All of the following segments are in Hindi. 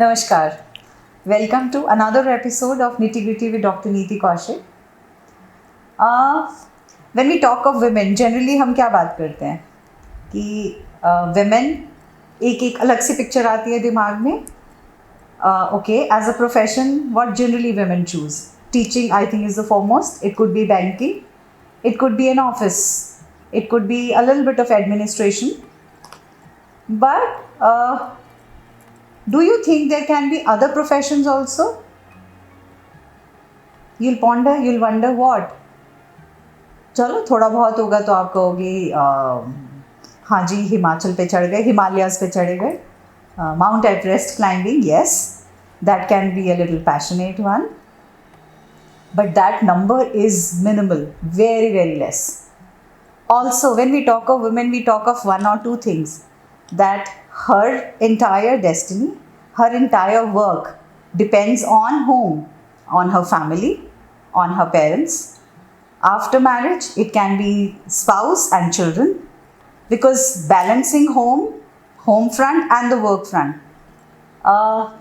Namaskar. Welcome to another episode of Nitty Gritty with Dr. Neeti Kaushik. When we talk of women, generally हम क्या बात करते हैं कि women एक अलग सी पिक्चर आती है दिमाग में. Okay, as a profession, what generally women choose? Teaching, I think, is the foremost. It could be banking. It could be an office. It could be a little bit of administration. But do you think there can be other professions also? You'll ponder, you'll wonder what? चलो थोड़ा बहुत होगा तो आप कहोगे हाँ जी हिमाचल पे चढ़ गए, हिमालयाज पे चढ़े गए, mount Everest climbing, yes, that can be a little passionate one, but that number is minimal, very very less. Also, when we talk of women, we talk of one or two things, that her entire destiny, her entire work depends on whom? On her family, on her parents. After marriage, it can be spouse and children, because balancing home front and the work front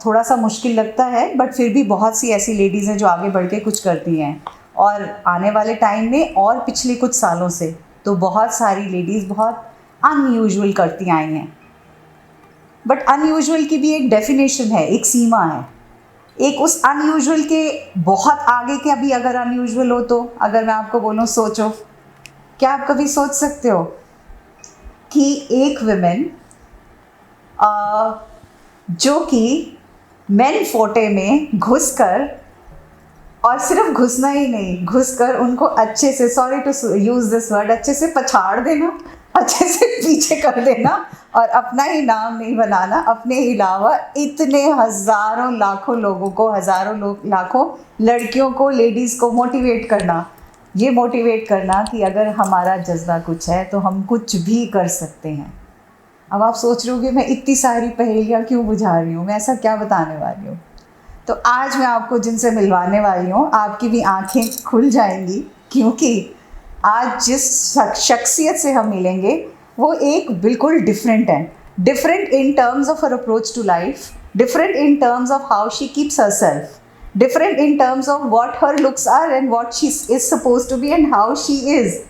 थोड़ा सा मुश्किल लगता है, बट फिर भी बहुत सी ऐसी लेडीज़ हैं जो आगे बढ़ के कुछ करती हैं, और आने वाले टाइम में और पिछले कुछ सालों से तो बहुत सारी लेडीज़ बहुत अनयूजुअल करती आई हैं. बट अनयूजुअल की भी एक डेफिनेशन है, एक सीमा है. एक उस अनयूजुअल के बहुत आगे के अभी अगर अनयूजुअल हो तो अगर मैं आपको बोलूँ सोचो, क्या आप कभी सोच सकते हो कि एक विमेन जो कि मेन फोटे में घुसकर, और सिर्फ घुसना ही नहीं, घुसकर उनको अच्छे से, sorry to use this word, अच्छे से पछाड़ देना, अच्छे से पीछे कर देना और अपना ही नाम नहीं बनाना, अपने अलावा इतने हज़ारों लाखों लोगों को, लाखों लड़कियों को, लेडीज़ को मोटिवेट करना, ये मोटिवेट करना कि अगर हमारा जज्बा कुछ है तो हम कुछ भी कर सकते हैं. अब आप सोच रहे हो कि मैं इतनी सारी पहेलियाँ क्यों बुझा रही हूँ, मैं ऐसा क्या बताने वाली हूँ. तो आज मैं आपको जिनसे मिलवाने वाली हूँ, आपकी भी आँखें खुल जाएंगी, क्योंकि आज जिस शख्सियत से हम मिलेंगे वो एक बिल्कुल डिफरेंट है. Different in terms of her approach to life, different in terms of how she keeps her self, different in terms of what her looks are and what she is suppose to be and how she is.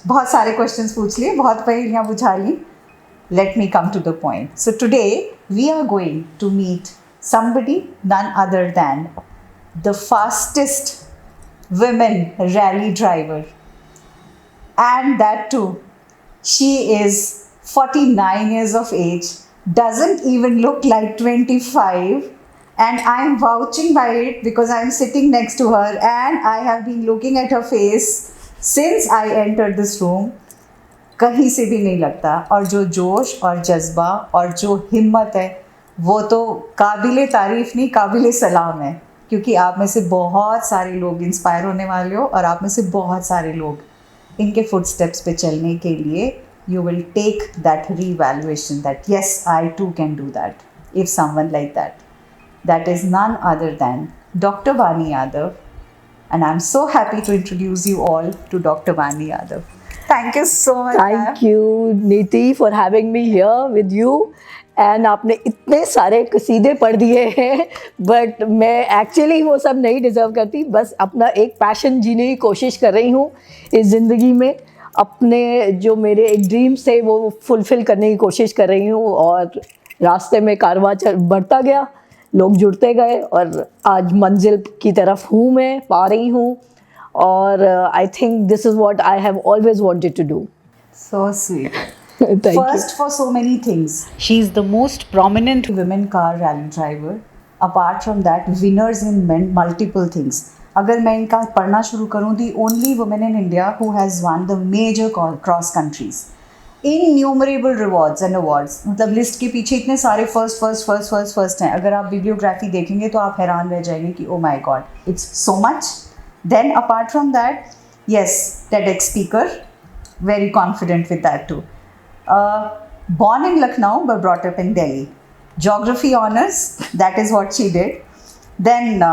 बहुत सारे क्वेश्चंस पूछ लिए, बहुत पहेलियाँ बुझा ली. Let me come to the point. So today we are going to meet somebody none other than the fastest women rally driver, and that too she is 49 years of age, doesn't even look like 25, and I am vouching by it because I am sitting next to her and I have been looking at her face since I entered this room. कहीं से भी नहीं लगता, और जो जोश और जज्बा और जो हिम्मत है वो तो काबिले तारीफ़ नहीं, काबिले सलाम है, क्योंकि आप में से बहुत सारे लोग इंस्पायर होने वाले हो, और आप में से बहुत सारे लोग इनके फुटस्टेप्स पे चलने के लिए you will take that revaluation that yes I too can do that if someone like that. That is none other than doctor Wani Yadav, and I'm so happy to introduce you all to Dr. Vani Yadav. Thank you so much. Thank you, Neeti, for having me here with you. And आपने इतने सारे कसीदे पढ़ दिए हैं, बट मैं एक्चुअली वो सब नहीं डिज़र्व करती. बस अपना एक पैशन जीने की कोशिश कर रही हूँ इस ज़िंदगी में. अपने जो मेरे एक ड्रीम्स थे वो फुलफ़िल करने की कोशिश कर रही हूँ, और रास्ते में कारवां बढ़ता गया, लोग जुड़ते गए, और आज मंजिल की तरफ हूँ, मैं पा रही हूँ. और I think this is what I have always wanted to do. So sweet. Thank First, for so many things, she is the most prominent women car rally driver. Apart from that, winners in multiple things. अगर मैं इनका पढ़ना शुरू करूँ, the only woman in India who has won the major cross countries. Innumerable rewards and awards. मतलब लिस्ट के पीछे इतने सारे फर्स्ट हैं. अगर आप बिब्लियोग्राफी देखेंगे तो आप हैरान रह जाएंगे कि oh my god, it's so much. Then apart from that, yes, TEDx speaker, very confident with that too. Born in Lucknow but brought up in Delhi. Geography honors, that is what she did. Then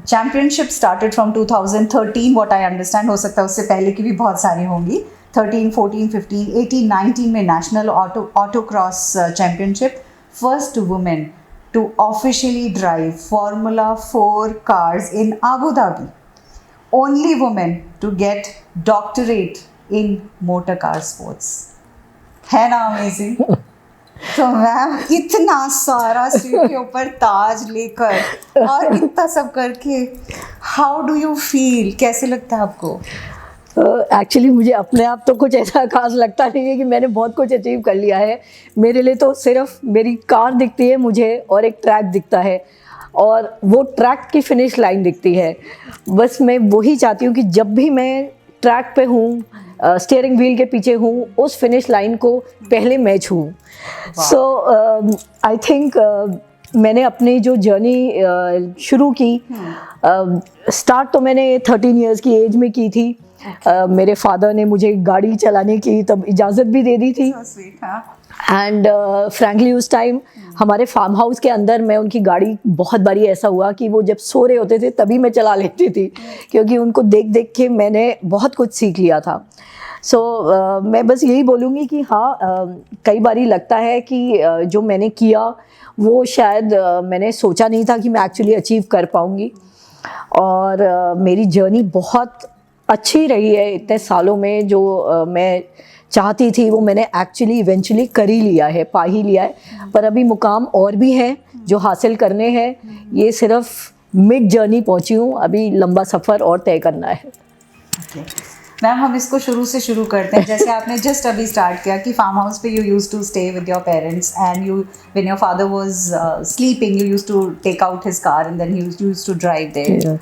championship started from 2013, what I understand. हो सकता है उससे पहले की भी बहुत सारी होंगी. 13, 14, 15, 18, 19 में national auto cross championship, first woman to officially drive Formula 4 cars in Abu Dhabi. Only woman to get doctorate in motor car sports. है ना अमेजिंग? तो मैम इतना सारा सिर के ऊपर ताज लेकर और इतना सब करके हाउ डू यू फील, कैसे लगता है आपको? एक्चुअली मुझे अपने आप तो कुछ ऐसा खास लगता नहीं है कि मैंने बहुत कुछ अचीव कर लिया है। मेरे लिए तो सिर्फ मेरी कार दिखती है मुझे और एक ट्रैक दिखता है और वो ट्रैक की फिनिश लाइन दिखती है। बस मैं वही चाहती हूँ कि जब भी मैं ट्रैक पे हूँ, स्टीयरिंग व्हील के पीछे हूँ, उस फिनिश लाइन को पहले मैं छूँ। सो आई थिंक मैंने अपनी जो जर्नी शुरू की, स्टार्ट तो मैंने 13 इयर्स की एज में की थी। मेरे फादर ने मुझे गाड़ी चलाने की तब इजाज़त भी दे दी थी। एंड फ्रैंकली उस टाइम हमारे फार्म हाउस के अंदर मैं उनकी गाड़ी, बहुत बारी ऐसा हुआ कि वो जब सो रहे होते थे तभी मैं चला लेती थी, क्योंकि उनको देख देख के मैंने बहुत कुछ सीख लिया था। सो मैं बस यही बोलूँगी कि हाँ, कई बारी लगता है कि जो मैंने किया वो शायद मैंने सोचा नहीं था कि मैं एक्चुअली अचीव कर पाऊँगी। और मेरी जर्नी बहुत अच्छी रही है इतने सालों में। जो मैं चाहती थी वो मैंने एक्चुअली इवेंचुअली कर ही लिया है, पा ही लिया है। पर अभी मुकाम और भी हैं जो हासिल करने हैं। ये सिर्फ मिड जर्नी पहुंची हूँ, अभी लंबा सफ़र और तय करना है। मैम हम इसको शुरू से शुरू करते हैं। जैसे आपने जस्ट अभी स्टार्ट किया कि फार्म हाउस पे you used to stay with your parents and you when your father was sleeping you used to take out his car and then he used to drive there.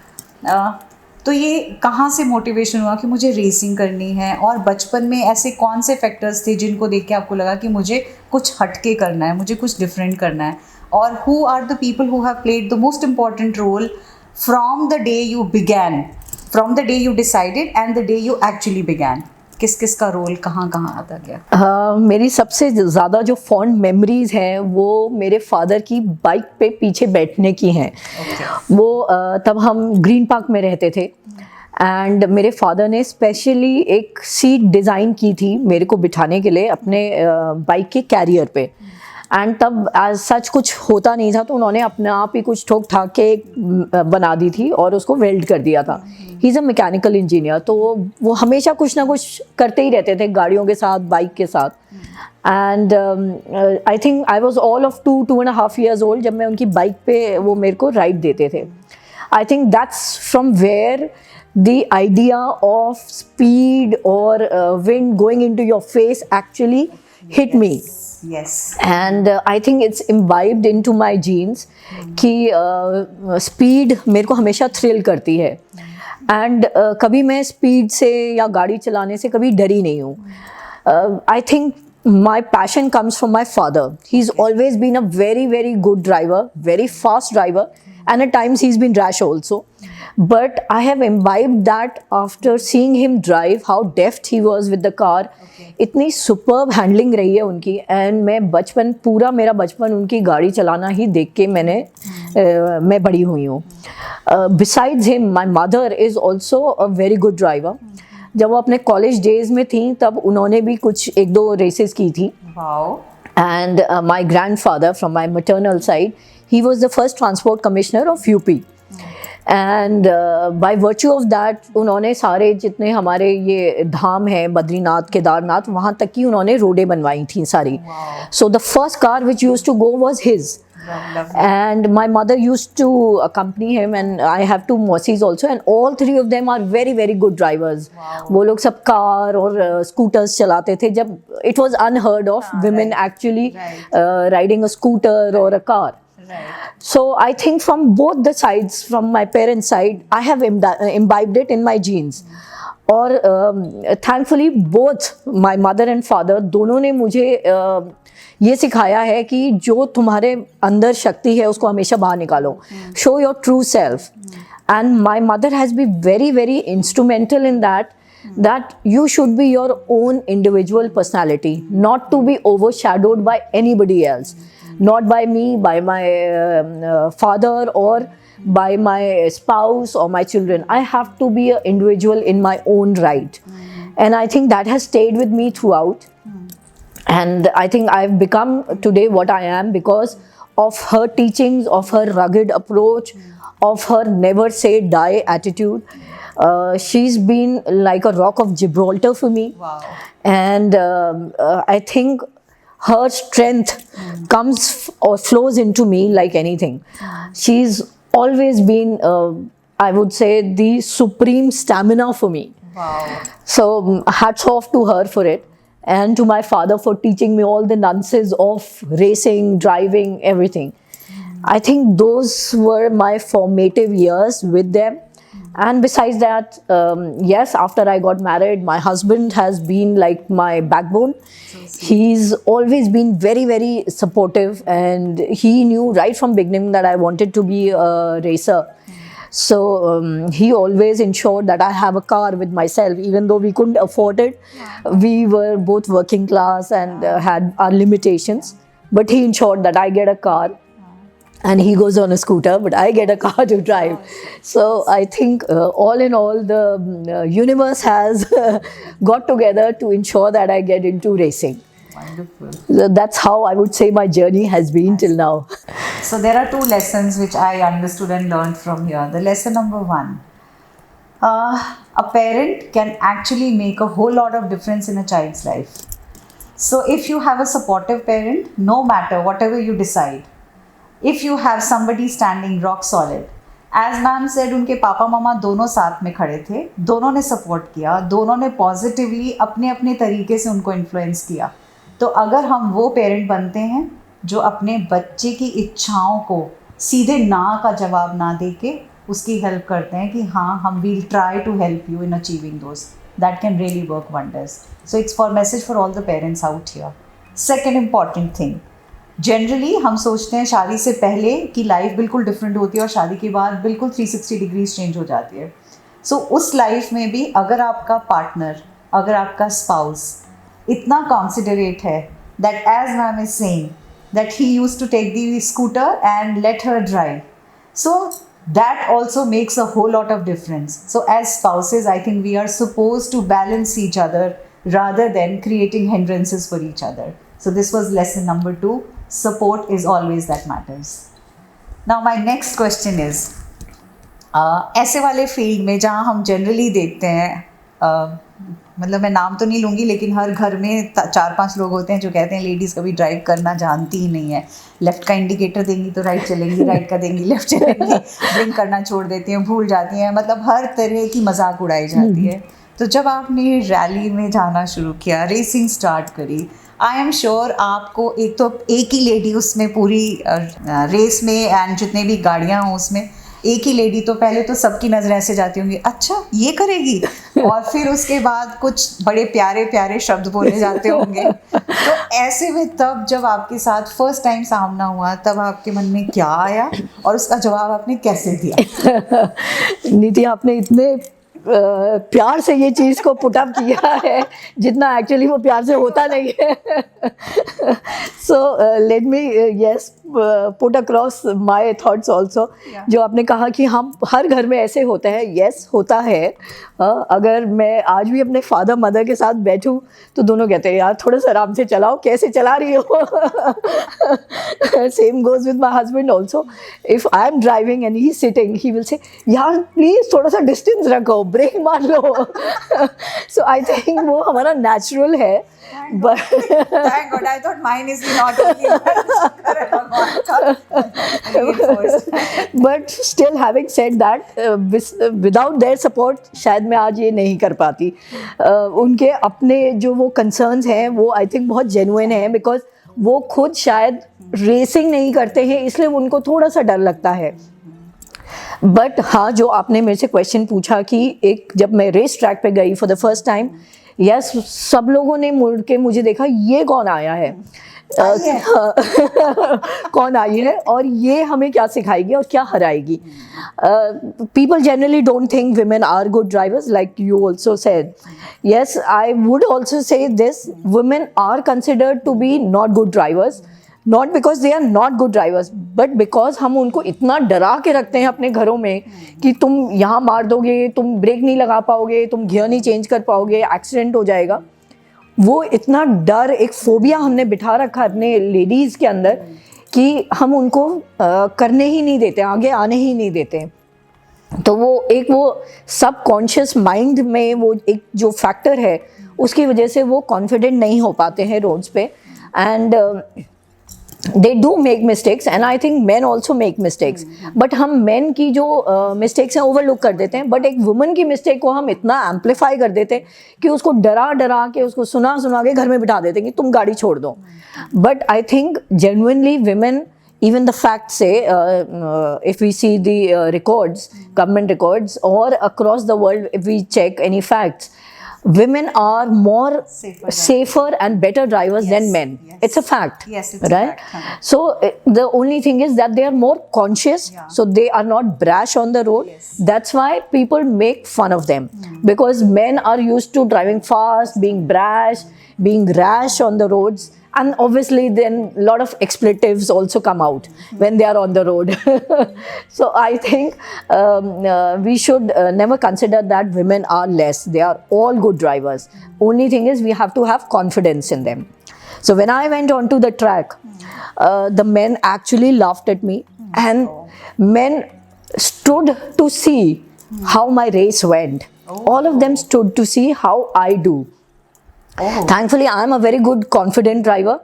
तो ये कहाँ से मोटिवेशन हुआ कि मुझे रेसिंग करनी है? और बचपन में ऐसे कौन से फैक्टर्स थे जिनको देख के आपको लगा कि मुझे कुछ हटके करना है, मुझे कुछ डिफरेंट करना है? और who are the people who have played the most important role from the day you began, from the day you decided and the day you actually began? किस किस का रोल कहाँ कहाँ आता गया? मेरी सबसे ज़्यादा जो फॉन्ड मेमोरीज़ हैं वो मेरे फादर की बाइक पे पीछे बैठने की हैं। वो तब हम ग्रीन पार्क में रहते थे एंड मेरे फादर ने स्पेशली एक सीट डिज़ाइन की थी मेरे को बिठाने के लिए अपने बाइक के कैरियर पे। एंड तब एज सच कुछ होता नहीं था, तो उन्होंने अपने आप ही कुछ ठोक ठाक के बना दी थी और उसको वेल्ड कर दिया था। He is a mechanical engineer, तो वो हमेशा कुछ ना कुछ करते ही रहते थे गाड़ियों के साथ, बाइक के साथ। And I think I was all of 2.5 years old जब मैं उनकी बाइक पे वो मेरे को राइड देते थे। I think that's from where the idea of speed or wind going into your face actually hit me. Yes. And I think it's imbibed into my genes कि speed मेरे को हमेशा थ्रिल करती है। and कभी मैं speed से या गाड़ी चलाने से कभी डरी नहीं हूँ। I think my passion comes from my father. He's always been a very very good driver, very fast driver, and at times he's been rash also. But I have imbibed that after seeing him drive, how deft he was with the car. इतनी सुपर्ब हैंडलिंग रही है उनकी। एंड मैं बचपन, पूरा मेरा बचपन उनकी गाड़ी चलाना ही देख के मैं बड़ी हुई हूँ। Besides him my mother is also a very good driver. जब वो अपने कॉलेज डेज में थी तब उन्होंने भी कुछ 1-2 रेसेस की थी। And my grand father from my maternal side, he was the first transport commissioner of UP. And by virtue of that उन्होंने सारे जितने हमारे ये धाम हैं, बद्रीनाथ, केदारनाथ, वहाँ तक की उन्होंने रोडें बनवाई थी सारी। So the first car which used to go was his. And my mother used to accompany him, and I have 2 mausis also, and all 3 of them are very very good drivers. वो लोग सब कार और scooters चलाते थे जब it was unheard of women actually riding a scooter or a car. So I think from both the sides, from my parents' side, I have imbibed it in my genes. और thankfully both my mother and father दोनों ने मुझे ये सिखाया है कि जो तुम्हारे अंदर शक्ति है उसको हमेशा बाहर निकालो, show your true self. And my mother has be very very instrumental in that you should be your own individual personality, not to be overshadowed by anybody else, not by me, by my father or by my spouse or my children. I have to be an individual in my own right. And I think that has stayed with me throughout. And I think I've become today what I am because of her teachings, of her rugged approach, of her never say die attitude. She's been like a rock of Gibraltar for me. Wow. And I think her strength comes or flows into me like anything. She's always been, I would say, the supreme stamina for me. Wow. So hats off to her for it, and to my father for teaching me all the nuances of racing, driving, everything. I think those were my formative years with them. And besides that, yes, after I got married, my husband has been like my backbone. He's always been very, very supportive, and he knew right from beginning that I wanted to be a racer. So he always ensured that I have a car with myself, even though we couldn't afford it. We were both working class and had our limitations. But he ensured that I get a car, and he goes on a scooter, but I get a car to drive. So I think all in all, the universe has got together to ensure that I get into racing. Wonderful. So that's how I would say my journey has been till now. So there are two lessons which I understood and learned from here. The lesson number one, a parent can actually make a whole lot of difference in a child's life. So if you have a supportive parent, no matter whatever you decide, if you have somebody standing rock solid, as ma'am said, उनके पापा मामा दोनों साथ में खड़े थे, दोनों ने सपोर्ट किया, दोनों ने पॉजिटिवली अपने अपने तरीके से उनको इन्फ्लुएंस किया. तो अगर हम वो पेरेंट बनते हैं जो अपने बच्चे की इच्छाओं को सीधे ना का जवाब ना दे के उसकी हेल्प करते हैं कि हाँ हम will try to help you in achieving those, that can really work wonders. So it's for message for all the parents out here. Second important thing, generally हम सोचते हैं शादी से पहले कि लाइफ बिल्कुल डिफरेंट होती है और शादी के बाद बिल्कुल 360 डिग्रीज चेंज हो जाती है. सो उस लाइफ में भी अगर आपका पार्टनर, अगर आपका स्पाउस इतना कॉन्सिडरेट है that as ma'am is saying that he used to take the scooter and let her drive, so that also makes a whole lot of difference. So as spouses, I think we are supposed to balance each other rather than creating hindrances for each other. So this was lesson number 2. Support is always that matters. Now my next question is, ऐसे वाले फील्ड में जहाँ हम जनरली देखते हैं, मतलब मैं नाम तो नहीं लूँगी, लेकिन हर घर में 4-5 लोग होते हैं जो कहते हैं लेडीज़ कभी ड्राइव करना जानती ही नहीं है. लेफ़्ट का इंडिकेटर देंगी तो राइट चलेंगी, राइट का देंगी लेफ़्ट चलेंगी, ब्लिंक करना छोड़ देती हैं, भूल जाती हैं, मतलब हर तरह की मजाक उड़ाई जाती है. तो जब आपने रैली में जाना शुरू किया, रेसिंग स्टार्ट करी, आई एम श्योर आपको एक तो एक ही लेडी उसमें पूरी रेस में एंड जितने भी गाड़ियाँ हों उसमें एक ही लेडी, तो पहले तो सबकी नज़र ऐसे जाती होंगी, अच्छा ये करेगी, और फिर उसके बाद कुछ बड़े प्यारे प्यारे शब्द बोले जाते होंगे. तो ऐसे में तब जब आपके साथ फर्स्ट टाइम सामना हुआ, तब आपके मन में क्या आया और उसका जवाब आपने कैसे दिया? नीति, आपने इतने प्यार से ये चीज़ को पुटअप किया है जितना एक्चुअली वो प्यार से होता नहीं है. So let me yes put across my thoughts also. जो आपने कहा कि हम हर घर में ऐसे होते हैं, यस होता है. अगर मैं आज भी अपने फादर मदर के साथ बैठूं तो दोनों कहते हैं यार थोड़ा सा आराम से चलाओ, कैसे चला रही हो. Same goes with my husband also. If I am driving and he sitting, he will say यार प्लीज़ थोड़ा सा डिस्टेंस रखो, ब्रेक मार लो. सो आई थिंक वो हमारा नेचुरल है. But thank God, I thought mine is not only but still having said that, without their support शायद मैं आज ये नहीं कर पाती. उनके अपने जो वो concerns हैं वो I think बहुत genuine हैं, because वो खुद शायद रेसिंग नहीं करते हैं इसलिए उनको थोड़ा सा डर लगता है. बट हाँ, जो आपने मेरे से क्वेश्चन पूछा कि एक जब मैं रेस ट्रैक पे गई for the first time, yes सब लोगों ने मुड़ के मुझे देखा, ये कौन आया है, कौन आई है और ये हमें क्या सिखाएगी और क्या हराएगी. People generally don't think women are good drivers, like you also said. Yes, I would also say this, women are considered to be not good drivers, not because they are not good drivers, but because हम उनको इतना डरा के रखते हैं अपने घरों में कि तुम यहाँ मार दोगे, तुम ब्रेक नहीं लगा पाओगे, तुम गियर नहीं चेंज कर पाओगे, एक्सीडेंट हो जाएगा. वो इतना डर, एक फोबिया हमने बिठा रखा है अपने लेडीज़ के अंदर कि हम उनको करने ही नहीं देते, आगे आने ही नहीं देते। तो वो सबकॉन्शियस माइंड में वो एक जो फैक्टर है, उसकी वजह से वो कॉन्फिडेंट नहीं हो पाते हैं रोड्स पे, and they do make mistakes, and I think man also make mistakes, but हम मैन की जो मिस्टेक्स हैं ओवरलुक कर देते हैं, बट एक वुमन की मिस्टेक को हम इतना एम्पलीफाई कर देते हैं कि उसको डरा डरा के, उसको सुना सुना के घर में बिठा देते हैं कि तुम गाड़ी छोड़ दो। But I think genuinely women, even the facts say, if we see the records, government records, or across the world, if we check any facts, women are more safer and better drivers than men. yes. It's a fact. Yes, it's a right? fact. So the only thing is that they are more conscious, so they are not brash on the road. That's why people make fun of them, because men are used to driving fast, being brash, being rash on the roads, and obviously then a lot of expletives also come out when they are on the road. So I think we should never consider that women are less. They are all good drivers. Only thing is we have to have confidence in them. So when I went onto the track, the men actually laughed at me, and men stood to see how my race went. All of them stood to see how I do. Thankfully, I'm a very good, confident driver,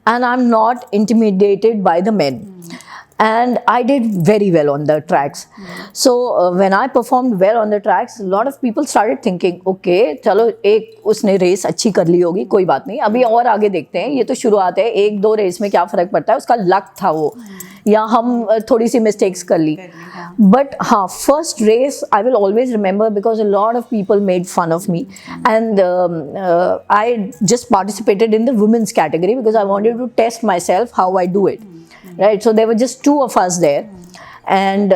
and I'm not intimidated by the men. And I did very well on the tracks. So when I performed well on the tracks, a lot of people started thinking, okay, चलो एक उसने रेस अच्छी कर ली होगी, कोई बात नहीं, अभी और आगे देखते हैं, ये तो शुरुआत है, एक दो रेस में क्या फ़र्क पड़ता है, उसका लक था वो, या हम थोड़ी सी मिस्टेक्स कर ली। बट हाँ, first race I will always remember, because a lot of people made fun of me, and I just participated in the women's category because I wanted to test my self how I do it, right? So there were just two of us there, and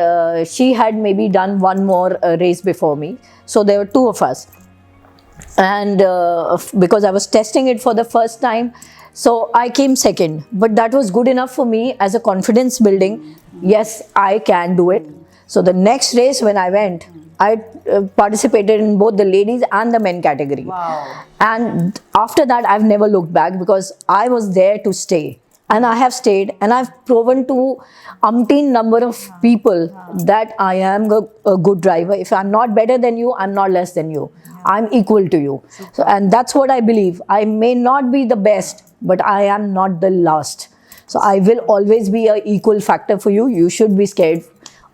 she had maybe done one more race before me, so there were two of us, and because I was testing it for the first time, so I came second, but that was good enough for me as a confidence building. Yes, I can do it. So the next race when I went, I participated in both the ladies and the men category. Wow. And after that I've never looked back, because I was there to stay. And I have stayed, and I've proven to umpteen number of people that I am a good driver. If I'm not better than you, I'm not less than you. I'm equal to you. So, and that's what I believe. I may not be the best, but I am not the last. So I will always be an equal factor for you. You should be scared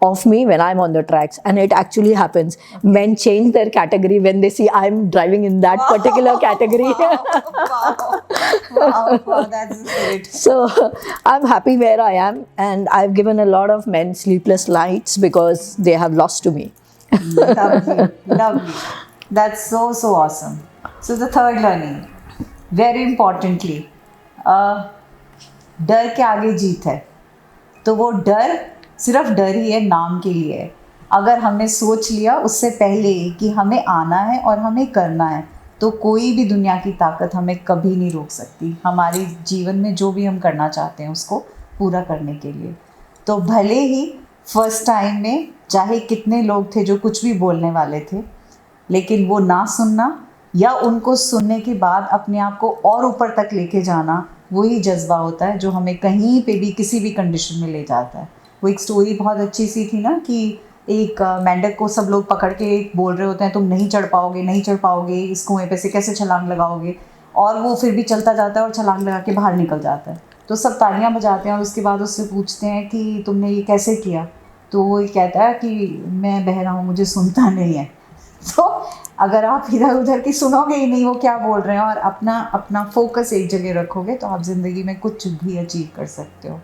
of me when I'm on the tracks, and it actually happens. Men change their category when they see I'm driving in that particular category. Wow, that's great. So I'm happy where I am, and I've given a lot of men sleepless nights because they have lost to me. Lovely, lovely. That's so awesome. So the third learning, very importantly, डर के आगे जीत है। तो वो डर सिर्फ डर ही है, नाम के लिए है। अगर हमने सोच लिया उससे पहले कि हमें आना है और हमें करना है, तो कोई भी दुनिया की ताकत हमें कभी नहीं रोक सकती हमारे जीवन में जो भी हम करना चाहते हैं उसको पूरा करने के लिए। तो भले ही फर्स्ट टाइम में चाहे कितने लोग थे जो कुछ भी बोलने वाले थे, लेकिन वो ना सुनना या उनको सुनने के बाद अपने आप को और ऊपर तक लेके जाना, वही जज्बा होता है जो हमें कहीं पे भी किसी भी कंडीशन में ले जाता है। वो एक स्टोरी बहुत अच्छी सी थी ना कि एक मेंढक को सब लोग पकड़ के बोल रहे होते हैं तुम नहीं चढ़ पाओगे, इस कुएं पे से कैसे छलांग लगाओगे, और वो फिर भी चलता जाता है और छलांग लगा के बाहर निकल जाता है। तो सब तालियां बजाते हैं और उसके बाद उससे पूछते हैं कि तुमने ये कैसे किया, तो वो कहता है कि मैं बहरा हूँ, मुझे सुनता नहीं है। तो अगर आप इधर उधर की सुनोगे ही नहीं वो क्या बोल रहे हैं और अपना फोकस एक जगह रखोगे, तो आप ज़िंदगी में कुछ भी अचीव कर सकते हो,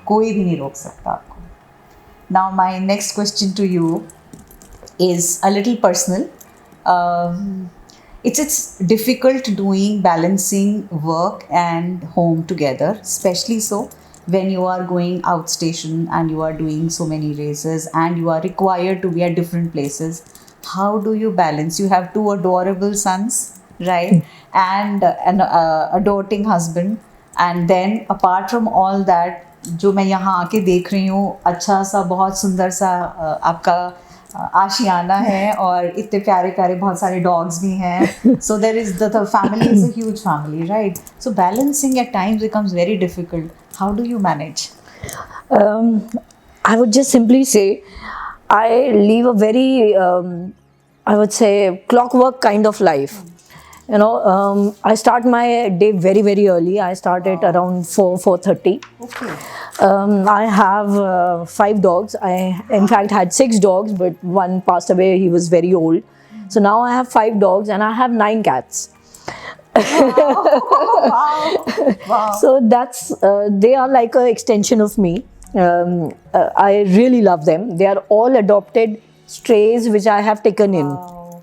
कोई भी नहीं रोक सकता आपको। Now my next question to you is a little personal. It's difficult doing balancing work and home together, especially so when you are going outstation and you are doing so many races and you are required to be at different places. How do you balance? You have two adorable sons, right? And an adoring husband, and then apart from all that, जो मैं यहाँ आके देख रही हूँ, अच्छा सा बहुत सुंदर सा आपका आशियाना है और इतने प्यारे प्यारे बहुत सारे डॉग्स भी हैं. So there is the family is a huge family, right? So balancing at times becomes very difficult. How do you manage? I would just simply say I live a very, I would say, clockwork kind of life. You know, I start my day very, very early. I start at around 4:30. Okay. I have 5 dogs. I, in fact, had 6 dogs, but one passed away. He was very old. So now I have 5 dogs and I have 9 cats. Wow. Wow. So that's they are like an extension of me. I really love them. They are all adopted strays which I have taken in. Wow.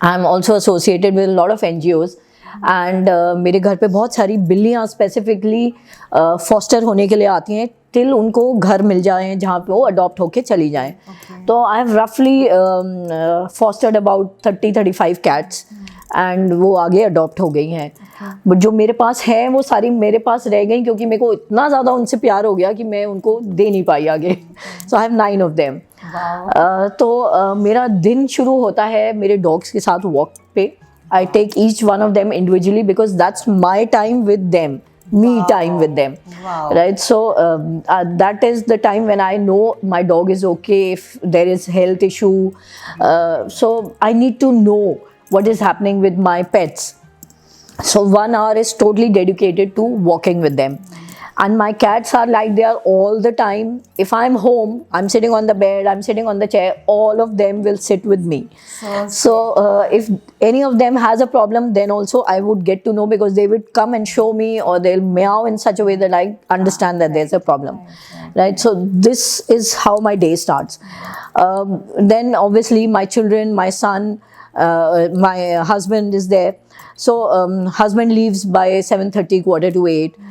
I'm also associated with a lot of NGOs. And मेरे घर पे बहुत सारी बिल्लियाँ स्पेसिफिकली फॉस्टर होने के लिए आती हैं टिल उनको घर मिल जाए जहाँ पे वो अडॉप्ट होके चली जाएं. तो आई हैव रफली फॉस्टर्ड अबाउट 30-35 कैट्स एंड वो आगे अडॉप्ट हो गई हैं. बट जो मेरे पास है वो सारी मेरे पास रह गई क्योंकि मेरे को इतना ज़्यादा उनसे प्यार हो गया कि मैं उनको दे नहीं पाई आगे. सो आई हैव 9 ऑफ देम. तो मेरा दिन शुरू होता है मेरे डॉग्स के साथ वॉक पे. I take each one of them individually because that's my time with them, me time with them. Wow. Right? So that is the time when I know my dog is okay, if there is health issue. So I need to know what is happening with my pets. So 1 hour is totally dedicated to walking with them. And my cats are like they are all the time. If I'm home, I'm sitting on the bed, I'm sitting on the chair, all of them will sit with me. So if any of them has a problem, then also I would get to know because they would come and show me or they'll meow in such a way that I understand that there's a problem. Right? So this is how my day starts. Then obviously my children, my son, my husband is there. So husband leaves by 7:30, 7:45.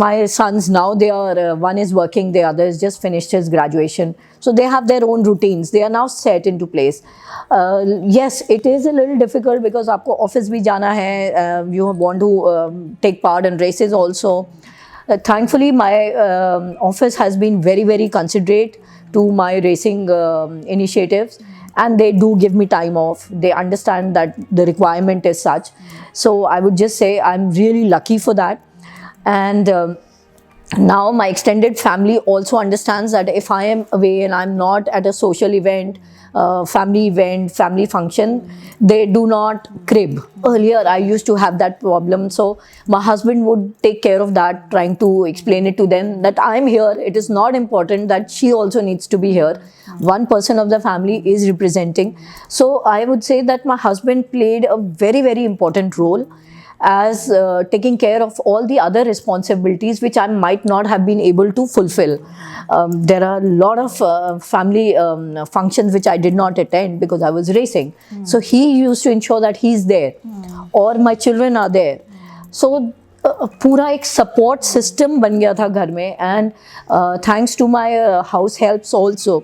My sons now they are one is working, the other has just finished his graduation, so they have their own routines. They are now set into place. Yes, it is a little difficult because आपको office भी जाना है. You want to take part in races also. Thankfully my office has been very, very considerate to my racing initiatives, and they do give me time off. They understand that the requirement is such. So I would just say I'm really lucky for that. And now my extended family also understands that if I am away and I'm not at a social event, family function, they do not crib. Earlier I used to have that problem, so my husband would take care of that, trying to explain it to them that I'm here. It is not important that she also needs to be here. One person of the family is representing. So I would say that my husband played a very, very important role as taking care of all the other responsibilities which I might not have been able to fulfill. There are a lot of family functions which I did not attend because I was racing. So he used to ensure that he's there, or my children are there. So पूरा एक support system बन गया था घर में. And thanks to my house helps also,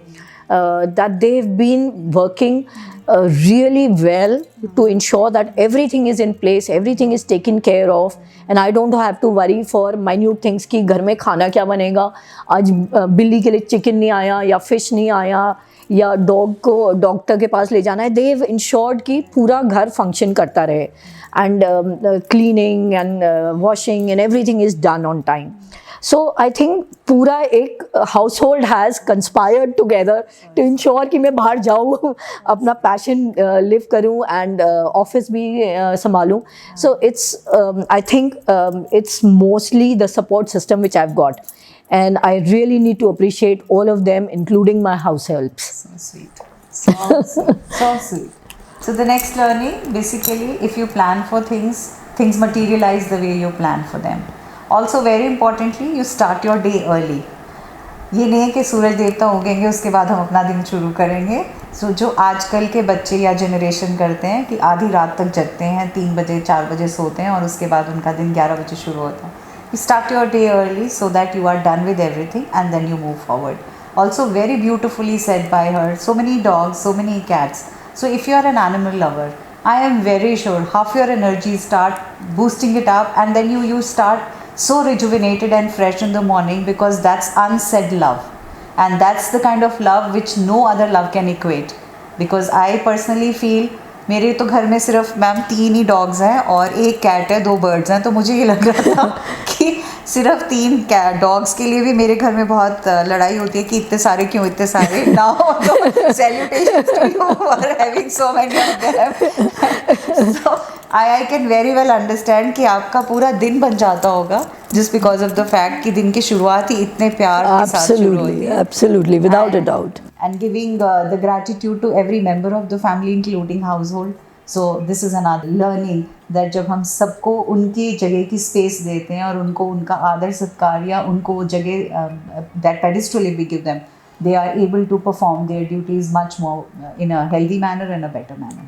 that they've been working really well to ensure that everything is in place, everything is taken care of, and I don't have to worry for minute things कि घर में खाना क्या बनेगा, आज बिल्ली के लिए चिकन नहीं आया या फिश नहीं आया या डॉग को डॉक्टर के पास ले जाना है. They've ensured कि पूरा घर फंक्शन करता रहे, and cleaning and washing and everything is done on time. So I think पूरा एक household has conspired together to ensure कि मैं बाहर जाऊँ, अपना passion live करूँ and office भी संभालूँ. So it's I think it's mostly the support system which I've got, and I really need to appreciate all of them, including my house helps. So sweet. So sweet. So sweet. So the next learning, basically, if you plan for things, things materialize the way you plan for them. Also very importantly, you start your day early. ये नहीं है कि सूरज देवता उगेंगे उसके बाद हम अपना दिन शुरू करेंगे. सो जो आजकल के बच्चे या जनरेशन करते हैं कि आधी रात तक जगते हैं, 3 बजे 4 बजे सोते हैं और उसके बाद उनका दिन 11 बजे शुरू होता है. You start your day early so that you are done with everything and then you move forward. Also very beautifully said by her, so many dogs, so many cats. So if you are an animal lover, I am very sure half your energy start boosting it up, and then you start so rejuvenated and fresh in the morning because that's unsaid love. and that's the kind of love which no other love can equate. Because I personally feel, मेरे तो घर में सिर्फ मैम 3 ही डॉग्स हैं और 1 कैट है, 2 बर्ड्स हैं, तो मुझे ये लग रहा था कि सिर्फ 3 डॉग्स के लिए भी मेरे घर में बहुत लड़ाई होती है कि इतने सारे क्यों, इतने सारे ना हो। तो salutations to you for having so many of them. So I can very well understand कि आपका पूरा दिन बन जाता होगा just because of the fact कि दिन की शुरुआत ही इतने प्यार के साथ शुरू होती है। Absolutely, without a doubt. And giving the gratitude to every member of the family including household. So this is another learning that जब हम सबको उनकी जगह की स्पेस देते हैं और उनको उनका आदर सत्कार या उनको वो जगह that pedestal we give them, they are able to perform their duties much more in a healthy manner and a better manner.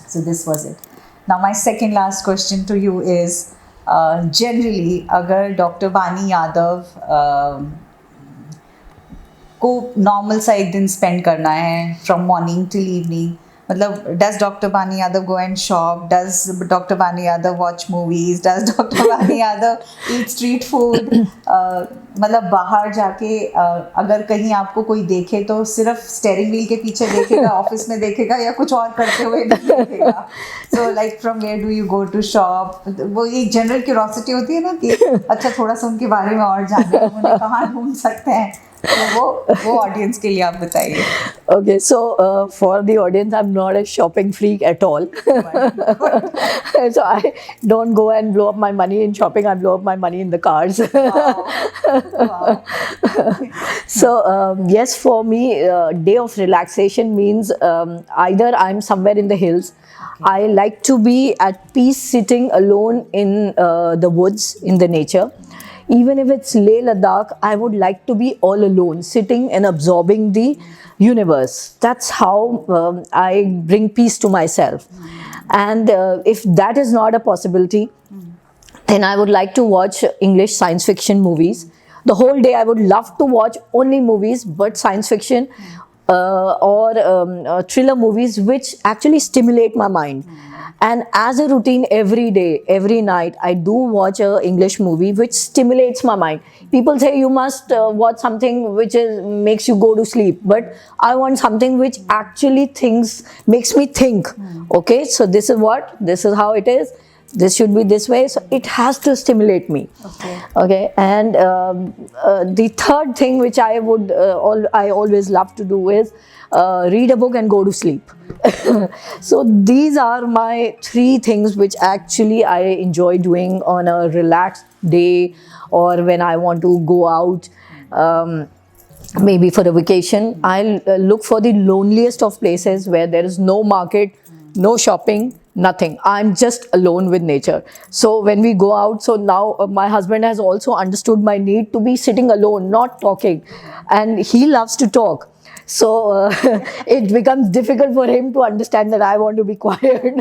So this was it. Now my second last question to you is generally अगर डॉक्टर बानी यादव को नॉर्मल सा एक दिन स्पेंड करना है फ्रॉम मॉर्निंग टिल इवनिंग, मतलब does doctor Bani Yadav go and shop, does doctor Bani Yadav watch movies, does doctor Bani Yadav eat street food, मतलब बाहर जाके अगर कहीं आपको कोई देखे तो सिर्फ स्टेयरिंग व्हील के पीछे देखेगा, ऑफिस में देखेगा या कुछ और करते हुए नहीं देखेगा। So like from where do you go to shop, वो एक जनरल क्यूरोसिटी होती है ना कि अच्छा थोड़ा सा उनके बारे में और जानना है, उन्हें कहाँ ढूंढ सकते हैं, तो वो ऑडियंस के लिए आप बताइए। Okay, so for the audience, I'm not a shopping freak at all. So I don't go and blow up my money in shopping. I blow up my money in the cars. Wow. So yes, for me, day of relaxation means either I'm somewhere in the hills. I like to be at peace, sitting alone in the woods, in the nature. Even if it's Leh Ladakh, I would like to be all alone, sitting and absorbing the universe. That's how I bring peace to myself. And if that is not a possibility, then I would like to watch English science fiction movies. The whole day I would love to watch only movies, but science fiction or thriller movies which actually stimulate my mind. And as a routine, every day, every night, I do watch a English movie which stimulates my mind. People say you must watch something which makes you go to sleep, but I want something which actually makes me think. Okay, so this is how it is. This should be this way, so it has to stimulate me. Okay, and the third thing which I always love to do is read a book and go to sleep. So these are my 3 things which actually I enjoy doing on a relaxed day, or when I want to go out, maybe for a vacation. I'll look for the loneliest of places where there is no market, no shopping, nothing. I'm just alone with nature. So when we go out, so now my husband has also understood my need to be sitting alone, not talking, and he loves to talk. So it becomes difficult for him to understand that I want to be quiet.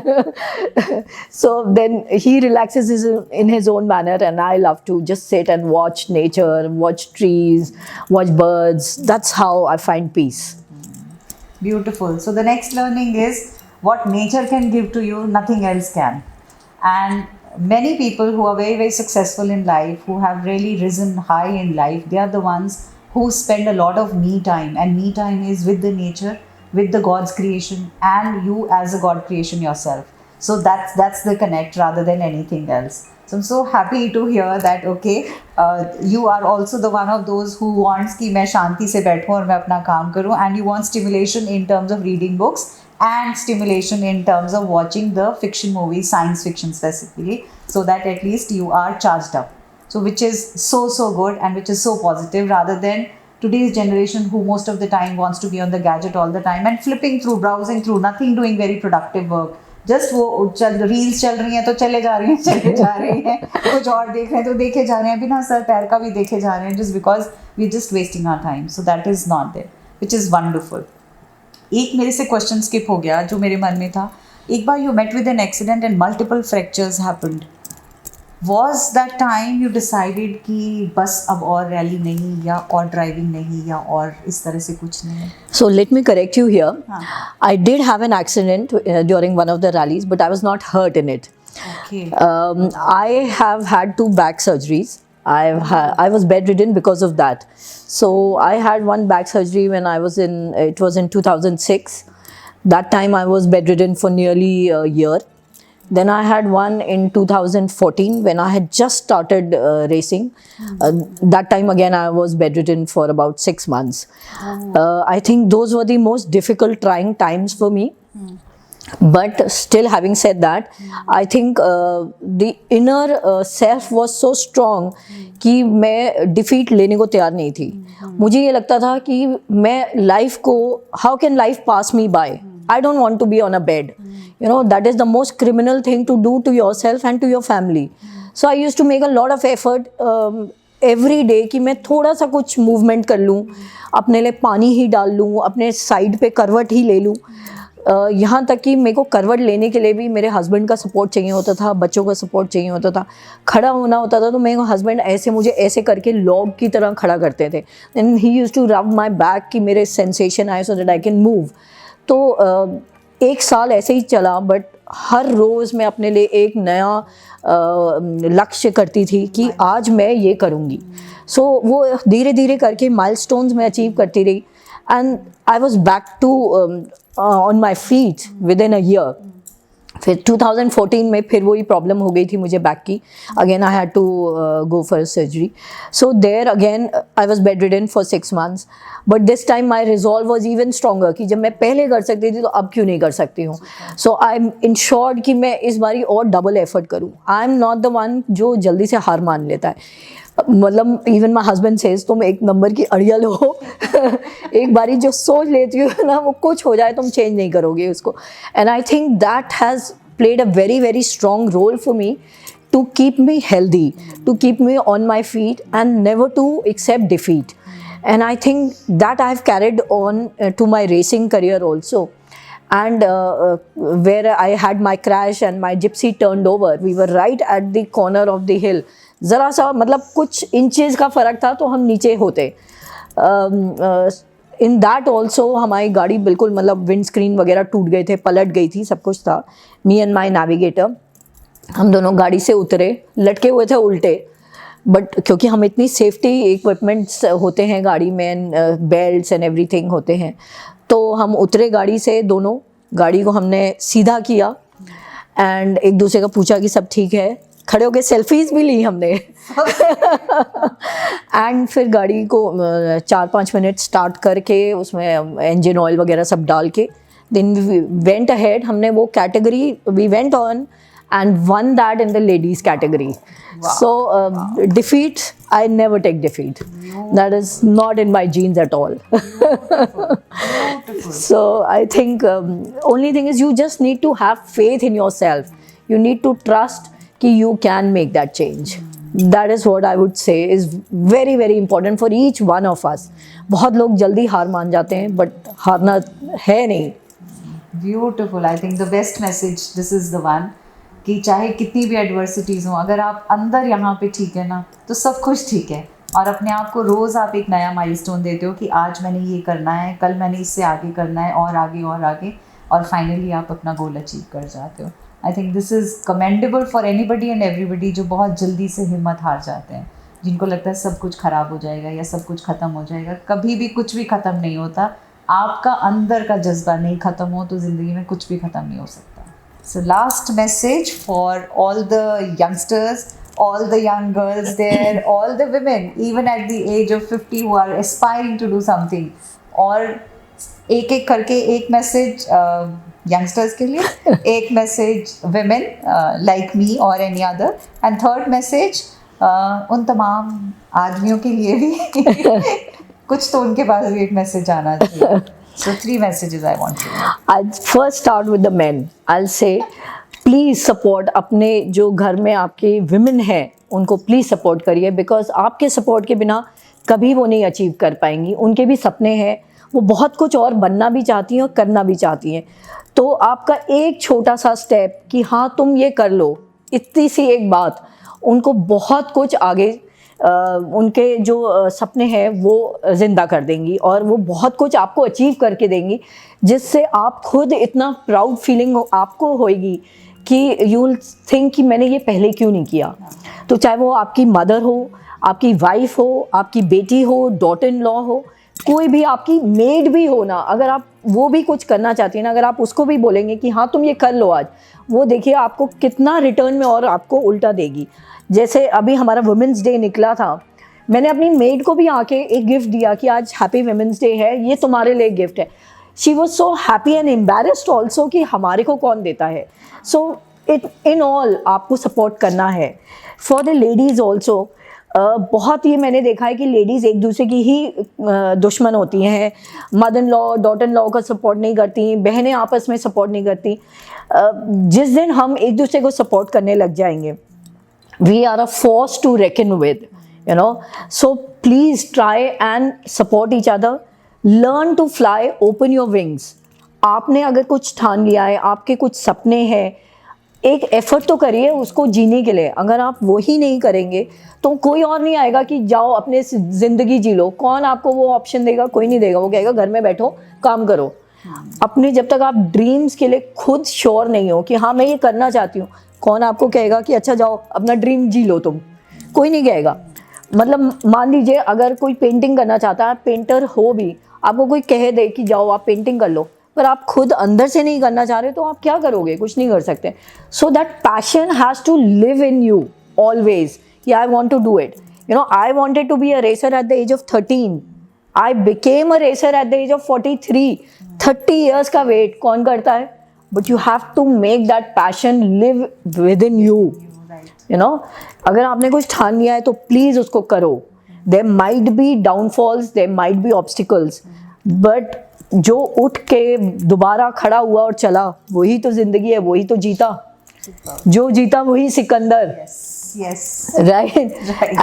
So then he relaxes in his own manner, and I love to just sit and watch nature, watch trees, watch birds. That's how I find peace. Beautiful. So the next learning is what nature can give to you, nothing else can. And many people who are very, very successful in life, who have really risen high in life, they are the ones who spend a lot of me time, and me time is with the nature, with the God's creation, and you as a God creation yourself. So that's the connect rather than anything else. So I'm so happy to hear that okay, you are also the one of those who wants कि मैं शांति से बैठूं और मैं अपना काम करूं, and you want stimulation in terms of reading books and stimulation in terms of watching the fiction movies, science fiction specifically, so that at least you are charged up. So which is so good and which is so positive, rather than today's generation who most of the time wants to be on the gadget all the time and flipping through, browsing through, nothing doing very productive work. Just वो रील्स चल रही हैं तो चले जा रही हैं, कुछ और देख रहे हैं तो देखे जा रहे हैं, बिना सर पैर का भी देखे जा रहे हैं, just because we're just wasting our time. So that is not there, which is wonderful. एक मेरे से क्वेश्चन स्किप हो गया जो मेरे मन में था. एक बार you met with an accident and multiple fractures happened. Was that time you decided कि बस अब और रैली नहीं, या और ड्राइविंग नहीं, या और इस तरह से कुछ नहीं? So let me correct you here. I did have an accident during one of the rallies, but I was not hurt in it. Okay. I have had 2 back surgeries. I was bedridden because of that. So I had one back surgery when it was in 2006. That time I was bedridden for nearly a year. Then I had one in 2014 when I had just started racing. That time again I was bedridden for about 6 months. I think those were the most difficult, trying times for me. But still, having said that, I think the inner self was so strong कि मैं defeat लेने को तैयार नहीं थी. मुझे ये लगता था कि मैं life को, how can life pass me by? I don't want to be on a bed. You know, that is the most criminal thing to do to yourself and to your family. So I used to make a lot of effort every day कि मैं थोड़ा सा कुछ movement कर लूँ, अपने लिए पानी ही डाल लूँ, अपने side पे करवट ही ले लूँ. यहाँ तक कि मेरे को करवट लेने के लिए भी मेरे हस्बैंड का सपोर्ट चाहिए होता था, बच्चों का सपोर्ट चाहिए होता था. खड़ा होना होता था तो मेरे हस्बैंड मुझे ऐसे करके लॉग की तरह खड़ा करते थे. And he used to rub my back कि मेरे सेंसेशन आए so that I can move. तो 1 साल ऐसे ही चला, बट हर रोज़ मैं अपने लिए एक नया लक्ष्य करती थी कि आज मैं ये करूँगी. सो वो धीरे धीरे करके माइलस्टोन्स में अचीव करती रही. And I was back to on my feet within a year. फिर 2014 में फिर वही प्रॉब्लम हो गई थी मुझे बैक की. Again I had to go for surgery. So there again I was bedridden for 6 months. But this time my resolve was even stronger कि जब मैं पहले कर सकती थी तो अब क्यों नहीं कर सकती हूँ. सो आई एम इंश्योर्ड कि मैं इस बारी और डबल एफर्ट करूँ. I am not the one जो जल्दी से हार मान लेता है. मतलब इवन माई हस्बैंड सेज तुम एक नंबर की अड़ियल हो. एक बारी जो सोच लेती हो ना, वो कुछ हो जाए तुम चेंज नहीं करोगे उसको. And I think that has played a very very strong role for me to keep me healthy, to keep me on my feet and never to accept defeat. And I think that I've carried on to my racing career also. And where I had my crash and my gypsy turned over, we were right at the corner of the hill. ज़रा सा मतलब कुछ इंचेस का फ़र्क था तो हम नीचे होते. इन दैट ऑल्सो हमारी गाड़ी बिल्कुल मतलब विंड स्क्रीन वगैरह टूट गए थे, पलट गई थी, सब कुछ था. मी एंड माई नेविगेटर, हम दोनों गाड़ी से उतरे, लटके हुए थे उल्टे. बट क्योंकि हम इतनी सेफ्टी इक्विपमेंट्स होते हैं गाड़ी में, बेल्ट्स एंड एवरीथिंग होते हैं, तो हम उतरे गाड़ी से दोनों. गाड़ी को हमने सीधा किया एंड एक दूसरे का पूछा कि सब ठीक है. खड़े होकर सेल्फीज़ भी ली हमने. एंड फिर गाड़ी को 4-5 मिनट स्टार्ट करके उसमें इंजन ऑयल वगैरह सब डाल के देन वी वेंट अहेड. हमने वो category we went on and won that in the ladies category. Wow. So defeat, I never take defeat. That is not in my genes at all. Beautiful. So I think only thing is you just need to have faith in yourself. You need to trust कि you can make that change. That is what I would say is very very important for each one of us. बहुत लोग जल्दी हार मान जाते हैं, but हारना है नहीं. Beautiful. I think the best message, this is the one, कि चाहे कितनी भी एडवर्सिटीज़ हों, अगर आप अंदर यहाँ पे ठीक है ना, तो सब कुछ ठीक है. और अपने आप को रोज़ आप एक नया माइलस्टोन देते हो कि आज मैंने ये करना है, कल मैंने इससे आगे करना है, और आगे और आगे, और फाइनली आप अपना गोल अचीव कर जाते हो. आई think this is commendable for anybody and everybody जो बहुत जल्दी से हिम्मत हार जाते हैं, जिनको लगता है सब कुछ ख़राब हो जाएगा या सब कुछ ख़त्म हो जाएगा. कभी भी कुछ भी ख़त्म नहीं होता. आपका अंदर का जज्बा नहीं ख़त्म हो तो ज़िंदगी में कुछ भी ख़त्म नहीं हो सकता. So last message for all the youngsters, all the young girls there, all the women, even at the age of 50 who are aspiring to do something. और एक एक करके एक मैसेज youngsters के लिए, एक message women like me or any other, and third message उन तमाम आदमियों के लिए भी कुछ तो उनके पास भी एक मैसेज आना चाहिए. So 3 messages I want to know. I'll first start with the men. I'll say, please support अपने जो घर में आपके women हैं, उनको please support करिए, because आपके support के बिना कभी वो नहीं अचीव कर पाएंगी. उनके भी सपने हैं, वो बहुत कुछ और बनना भी चाहती हैं और करना भी चाहती हैं. तो आपका एक छोटा सा स्टेप कि हाँ तुम ये कर लो, इतनी सी एक बात उनको बहुत कुछ आगे उनके जो सपने हैं वो ज़िंदा कर देंगी, और वो बहुत कुछ आपको अचीव करके देंगी, जिससे आप खुद इतना प्राउड फीलिंग आपको होएगी कि यू विल थिंक कि मैंने ये पहले क्यों नहीं किया. तो चाहे वो आपकी मदर हो, आपकी वाइफ हो, आपकी बेटी हो, डॉटर इन लॉ हो, कोई भी आपकी मेड भी हो ना, अगर आप वो भी कुछ करना चाहती हैं ना, अगर आप उसको भी बोलेंगे कि हाँ तुम ये कर लो आज, वो देखिए आपको कितना रिटर्न में और आपको उल्टा देगी। जैसे अभी हमारा वुमेंस डे निकला था, मैंने अपनी मेड को भी आके एक गिफ्ट दिया कि आज हैप्पी वुमेंस डे है, ये तुम्हारे लिए गिफ्ट है। She was so happy and embarrassed also कि हमारे को कौन देता है। सो इट इन ऑल आपको सपोर्ट करना है। फॉर द लेडीज़ ऑल्सो बहुत ये मैंने देखा है कि लेडीज़ एक दूसरे की ही दुश्मन होती हैं, mother in law daughter in law का सपोर्ट नहीं करती, बहनें आपस में सपोर्ट नहीं करती। जिस दिन हम एक दूसरे को सपोर्ट करने लग जाएंगे, we are a force to reckon with, you know. So please try and support each other. Learn to fly, open your wings. आपने अगर कुछ ठान लिया है, आपके कुछ सपने हैं, एक एफर्ट तो करिए उसको जीने के लिए। अगर आप वो ही नहीं करेंगे तो कोई और नहीं आएगा कि जाओ अपने ज़िंदगी जी लो। कौन आपको वो ऑप्शन देगा? कोई नहीं देगा। वो कहेगा घर में बैठो काम करो। अपने जब तक आप ड्रीम्स के लिए खुद श्योर नहीं हो कि हाँ मैं ये करना चाहती हूँ, कौन आपको कहेगा कि अच्छा जाओ अपना ड्रीम जी लो तुम? कोई नहीं कहेगा। मतलब मान लीजिए अगर कोई पेंटिंग करना चाहता है, पेंटर हो भी, आपको कोई कह दे कि जाओ आप पेंटिंग कर लो, पर आप खुद अंदर से नहीं करना चाह रहे तो आप क्या करोगे? कुछ नहीं कर सकते। So that passion has to live in you always. I want to do it. You know, I wanted to be a racer at the age of 13। I became a racer at the age of 43। 30 years का वेट कौन करता है? But you have to make that passion live within you. You know, अगर आपने कुछ ठान लिया है तो प्लीज़ उसको करो। There might be downfalls, there might be obstacles, but जो उठ के दोबारा खड़ा हुआ और चला वही तो ज़िंदगी है, वही तो जीता। जो जीता वही Sikandar. Yes. Right?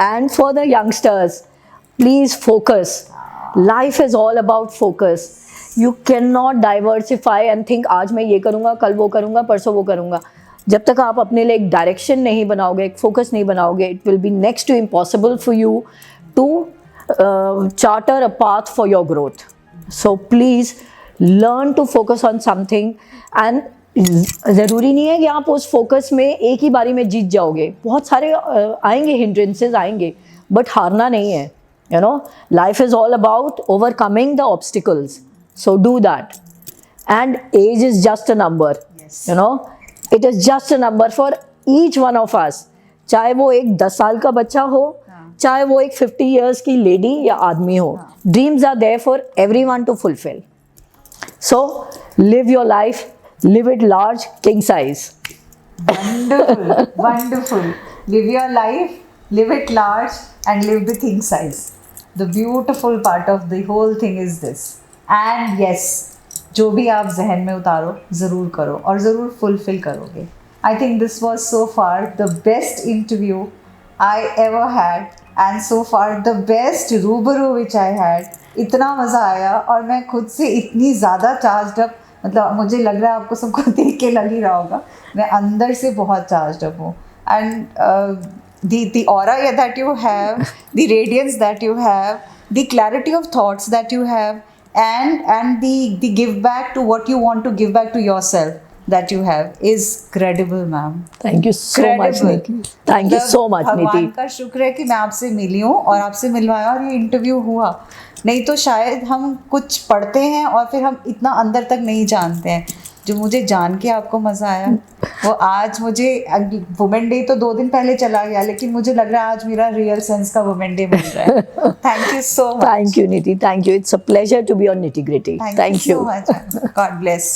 And for the youngsters, please focus. Life is all about focus. You cannot diversify and think आज मैं ये करूँगा, कल वो करूँगा, परसों वो करूँगा। जब तक आप अपने लिए एक डायरेक्शन नहीं बनाओगे, एक फोकस नहीं बनाओगे, it will be next to impossible for you to charter a path for your growth. So please learn to focus on something, and ज़रूरी नहीं है कि आप उस फोकस में एक ही बारी में जीत जाओगे। बहुत सारे आएंगे, हिंड्रेंसेस आएंगे, बट हारना नहीं है। You know, life is all about overcoming the obstacles, so do that. And age is just a number. You know, it is just a number for each one of us. चाहे वो एक 10 साल का बच्चा हो, चाहे वो एक 50 ईयर्स की लेडी या आदमी हो, dreams are there for everyone to fulfil. So live your life, live it large, king size. Wonderful, wonderful. Live your life, live it large, and live the king size. The beautiful part of the whole thing is this. And yes, जो भी आप जहन में उतारो ज़रूर करो और ज़रूर fulfill करोगे. I think this was so far the best interview I ever had, and so far the best रूबरू which I had. इतना मज़ा आया और मैं खुद से इतनी ज़्यादा चार्ज्ड अप, मतलब मुझे लग रहा है आपको सबको देख के लग ही रहा होगा, मैं अंदर से बहुत चार्ज्ड अप हूँ। And the aura that you have, the radiance that you have, the clarity of thoughts that you have, and the give back to what you want to give back to yourself that you have is credible, ma'am. Thank you so much, Niti. Thank you so much, Niti. भगवान का शुक्र है कि मैं आपसे मिली हूँ और आपसे मिलवाया और ये इंटरव्यू हुआ। नहीं तो शायद हम कुछ पढ़ते हैं और फिर हम इतना अंदर तक नहीं जानते हैं। जो मुझे जान के आपको मज़ा आया वो आज मुझे, वुमेन डे तो 2 दिन पहले चला गया, लेकिन मुझे लग रहा है आज मेरा रियल सेंस का वुमेन डे मिल रहा है। Thank you so much. Thank you, Niti. Thank you. It's a pleasure to be on Nitty Gritty. Thank you you. so much. God bless.